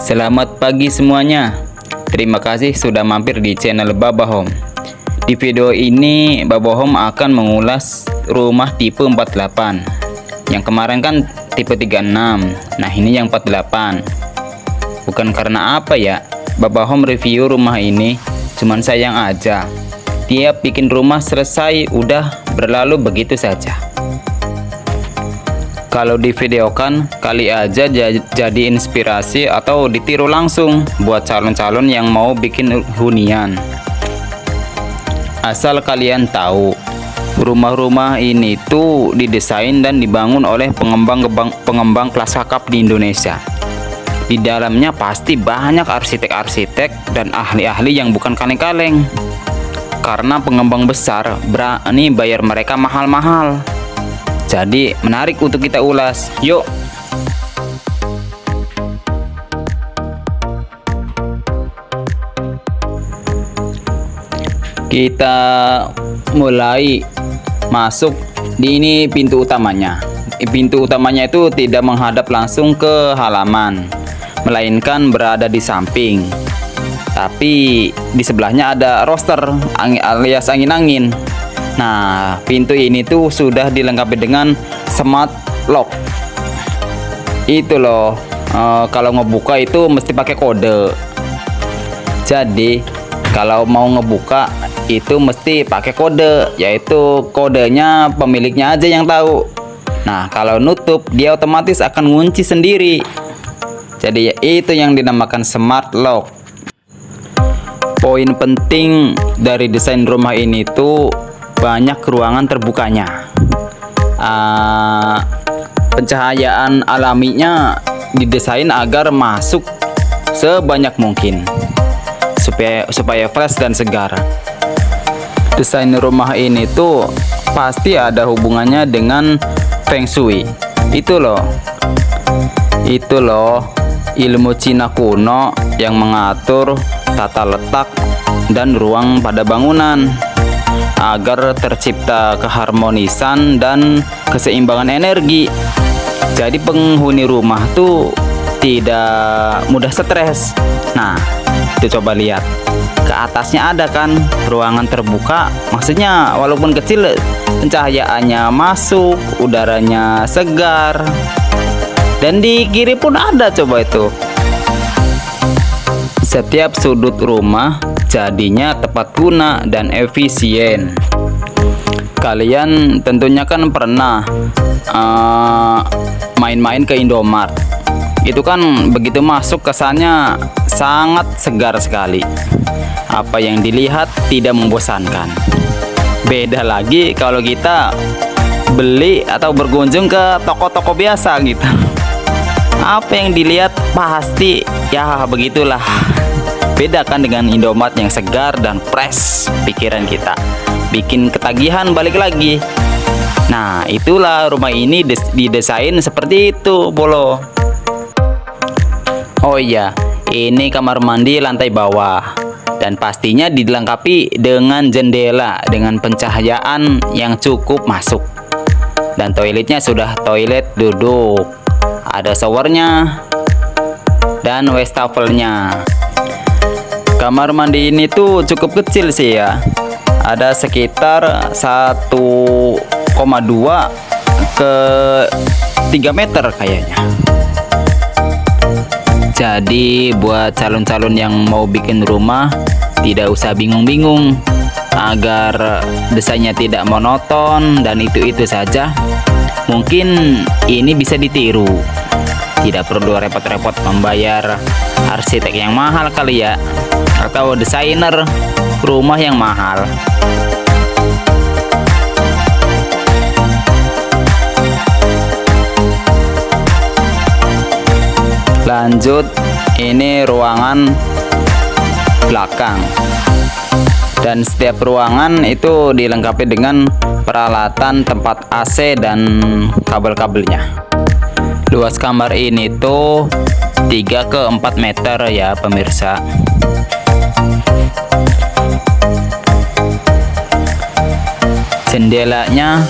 Selamat pagi semuanya. Terima kasih sudah mampir di channel Baba Home. Di video ini Baba Home akan mengulas rumah tipe 48. Yang kemarin kan tipe 36. Nah, ini yang 48. Bukan karena apa ya, Baba Home review rumah ini cuman sayang aja. Tiap bikin rumah selesai udah berlalu begitu saja. Kalau divideokan kali aja jadi inspirasi atau ditiru langsung buat calon-calon yang mau bikin hunian. Asal kalian tahu, rumah-rumah ini tuh didesain dan dibangun oleh pengembang kelas kakap di Indonesia. Di dalamnya pasti banyak arsitek-arsitek dan ahli-ahli yang bukan kaleng-kaleng. Karena pengembang besar berani bayar mereka mahal-mahal. Jadi menarik untuk kita ulas. Yuk. Kita mulai masuk di ini pintu utamanya. Pintu utamanya itu tidak menghadap langsung ke halaman, melainkan berada di samping. Tapi di sebelahnya ada roster alias angin-angin. Nah, pintu ini tuh sudah dilengkapi dengan smart lock. Itu loh, kalau ngebuka itu mesti pakai kode. Jadi, kalau mau ngebuka itu mesti pakai kode, yaitu kodenya pemiliknya aja yang tahu. Nah, kalau nutup dia otomatis akan ngunci sendiri. Jadi, itu yang dinamakan smart lock. Poin penting dari desain rumah ini tuh banyak ruangan terbukanya. Pencahayaan alaminya didesain agar masuk sebanyak mungkin supaya fresh dan segar. Desain rumah ini tuh pasti ada hubungannya dengan Feng Shui. Itu loh ilmu Cina kuno yang mengatur tata letak dan ruang pada bangunan agar tercipta keharmonisan dan keseimbangan energi. Jadi penghuni rumah tuh tidak mudah stres. Nah, itu coba lihat. Ke atasnya ada kan ruangan terbuka. Maksudnya walaupun kecil pencahayaannya masuk, udaranya segar. Dan di kiri pun ada, coba itu. Setiap sudut rumah jadinya tepat guna dan efisien. Kalian tentunya kan pernah main-main ke Indomart. Itu kan begitu masuk kesannya sangat segar sekali. Apa yang dilihat tidak membosankan. Beda lagi kalau kita beli atau berkunjung ke toko-toko biasa gitu. Apa yang dilihat pasti ya begitulah. Beda kan dengan Indomart yang segar dan fresh pikiran kita. Bikin ketagihan balik lagi. Nah, itulah rumah ini didesain seperti itu, Bolo. Oh iya, ini kamar mandi lantai bawah. Dan pastinya dilengkapi dengan jendela dengan pencahayaan yang cukup masuk. Dan toiletnya sudah toilet duduk. Ada showernya dan wastafelnya. Kamar mandi ini tuh cukup kecil sih ya. Ada sekitar 1,2 ke 3 meter kayaknya. Jadi buat calon-calon yang mau bikin rumah tidak usah bingung-bingung agar desainnya tidak monoton dan itu-itu saja. Mungkin ini bisa ditiru. Tidak perlu repot-repot membayar arsitek yang mahal kali ya, atau desainer rumah yang mahal. Lanjut, ini ruangan belakang. Dan setiap ruangan itu dilengkapi dengan peralatan tempat AC dan kabel-kabelnya. Luas kamar ini tuh 3 ke 4 meter ya pemirsa. Jendelanya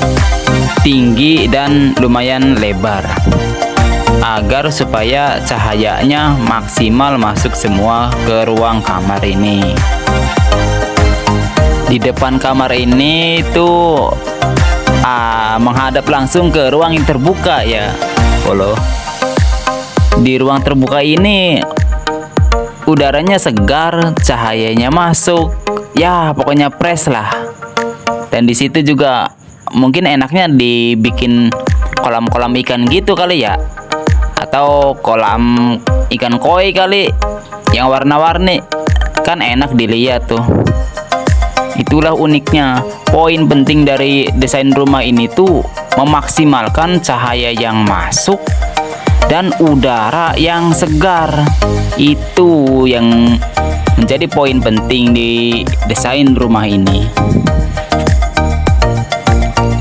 tinggi dan lumayan lebar. agar supaya cahayanya maksimal masuk semua ke ruang kamar ini. Di depan kamar ini tuh menghadap langsung ke ruang yang terbuka ya. Di ruang terbuka ini udaranya segar, cahayanya masuk, ya pokoknya fresh lah. Dan di situ juga mungkin enaknya dibikin kolam-kolam ikan gitu kali ya, atau kolam ikan koi kali yang warna-warni, kan enak dilihat tuh. Itulah uniknya. Poin penting dari desain rumah ini tuh memaksimalkan cahaya yang masuk dan udara yang segar. Itu yang menjadi poin penting di desain rumah ini.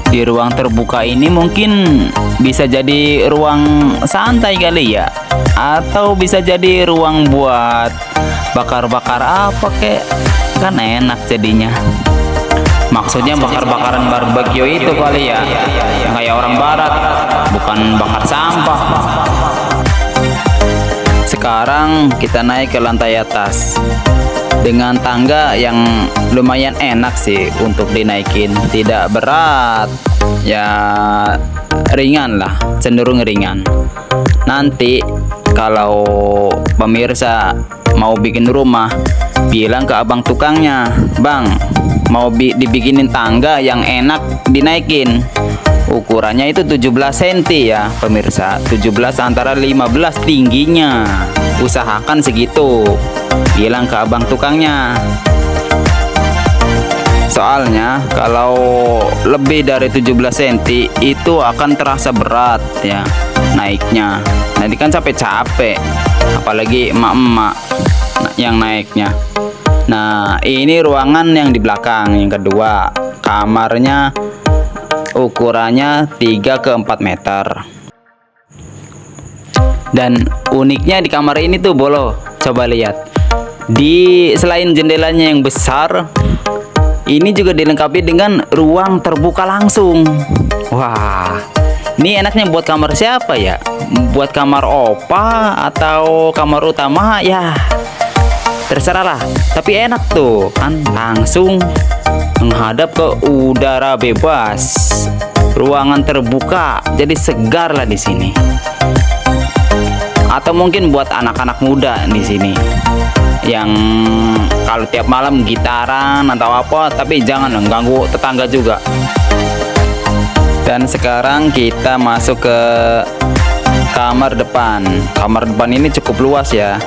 Di ruang terbuka ini mungkin bisa jadi ruang santai kali ya, atau bisa jadi ruang buat bakar-bakar apa kek, kan enak jadinya. Maksudnya bakar-bakaran barbeque itu kali ya, yang kayak orang barat, bukan bakar sampah. Sekarang kita naik ke lantai atas dengan tangga yang lumayan enak sih untuk dinaikin, tidak berat ya, ringan lah, cenderung ringan. Nanti kalau pemirsa mau bikin rumah, bilang ke abang tukangnya, "Bang, mau dibikinin tangga yang enak dinaikin." Ukurannya itu 17 cm ya pemirsa, 17 antara 15 tingginya. Usahakan segitu, bilang ke abang tukangnya. Soalnya kalau lebih dari 17 cm itu akan terasa berat ya naiknya. Nanti kan capek-capek, apalagi emak-emak yang naiknya. Nah, ini ruangan yang di belakang yang kedua. Kamarnya ukurannya 3 ke 4 meter. Dan uniknya di kamar ini tuh coba lihat. Selain jendelanya yang besar, ini juga dilengkapi dengan ruang terbuka langsung. Wah, ini enaknya buat kamar siapa ya? Buat kamar opa atau kamar utama ya, terserah lah. Tapi enak tuh kan, langsung menghadap ke udara bebas, ruangan terbuka, jadi segar lah di sini. Atau mungkin buat anak-anak muda di sini yang kalau tiap malam gitaran atau apa, tapi jangan ganggu tetangga juga. Dan sekarang kita masuk ke kamar depan. Kamar depan ini cukup luas ya.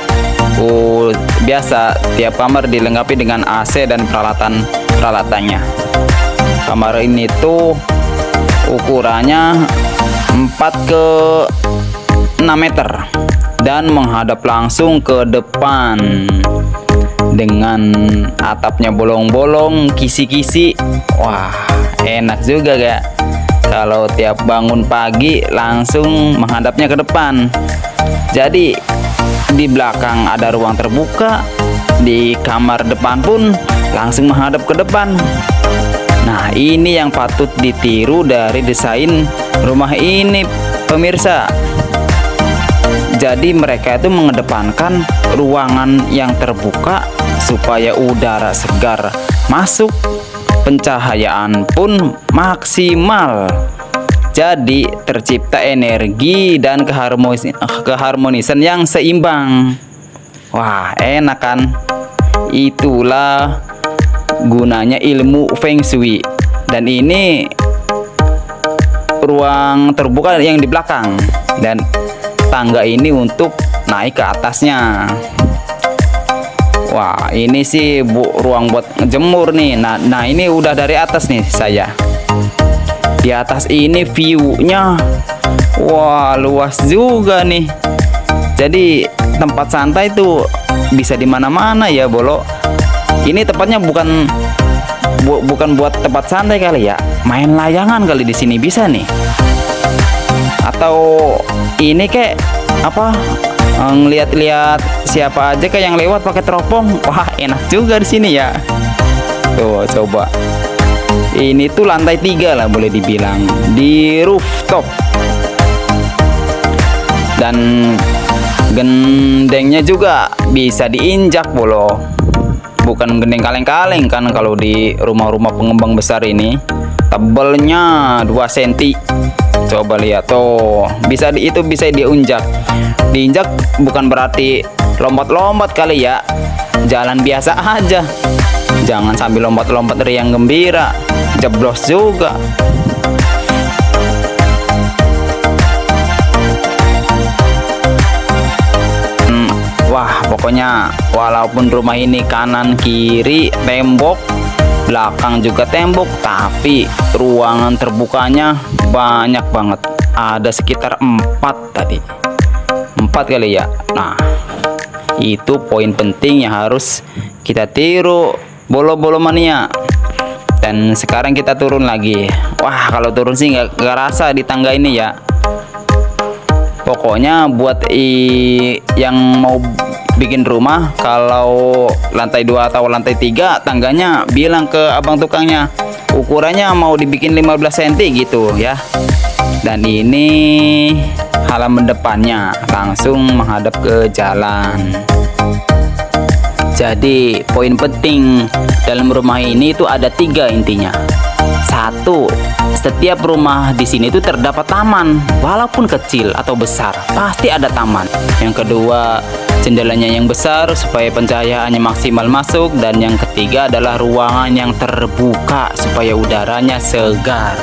Biasa tiap kamar dilengkapi dengan AC dan peralatannya. Kamar ini tuh ukurannya 4 ke 6 meter dan menghadap langsung ke depan dengan atapnya bolong-bolong, kisi-kisi. Wah, enak juga gak kalau tiap bangun pagi langsung menghadapnya ke depan. Jadi di belakang ada ruang terbuka, di kamar depan pun langsung menghadap ke depan. Nah, ini yang patut ditiru dari desain rumah ini pemirsa. Jadi mereka itu mengedepankan ruangan yang terbuka supaya udara segar masuk, pencahayaan pun maksimal. Jadi tercipta energi dan keharmonisan yang seimbang. Wah, enak kan? Itulah gunanya ilmu Feng Shui. Dan ini ruang terbuka yang di belakang, dan tangga ini untuk naik ke atasnya. Wah, ini sih ruang buat ngejemur nih. Nah ini udah dari atas nih saya. Di atas ini view-nya wah luas juga nih. Jadi tempat santai tuh bisa di mana-mana ya, Bolo. Ini tempatnya bukan buat tempat santai kali ya. Main layangan kali di sini bisa nih. Atau ini kayak apa? Ngeliat-liat siapa aja kayak yang lewat pakai teropong. Wah, enak juga di sini ya. Tuh, coba. Ini tuh lantai 3 lah boleh dibilang, di rooftop. Dan gendengnya juga bisa diinjak bolo, bukan gendeng kaleng-kaleng kan. Kalau di rumah-rumah pengembang besar ini tebalnya 2 cm. Coba lihat tuh, itu bisa diinjak. Diinjak bukan berarti lompat-lompat kali ya, jalan biasa aja. Jangan sambil lompat-lompat riang gembira, jeblos juga. Wah, pokoknya walaupun rumah ini kanan kiri tembok, belakang juga tembok, tapi ruangan terbukanya banyak banget. Ada sekitar 4 tadi. 4 kali ya. Nah, itu poin penting yang harus kita tiru bolo-bolo mania. Dan sekarang kita turun lagi. Wah, kalau turun sih nggak rasa di tangga ini ya. Pokoknya buat yang mau bikin rumah, kalau lantai 2 atau lantai 3 tangganya, bilang ke abang tukangnya ukurannya mau dibikin 15 cm gitu ya. Dan ini halaman depannya langsung menghadap ke jalan. Jadi poin penting dalam rumah ini itu ada 3 intinya. 1, setiap rumah di sini itu terdapat taman, walaupun kecil atau besar, pasti ada taman. Yang kedua, jendelanya yang besar supaya pencahayaannya maksimal masuk. Dan yang ketiga adalah ruangan yang terbuka supaya udaranya segar.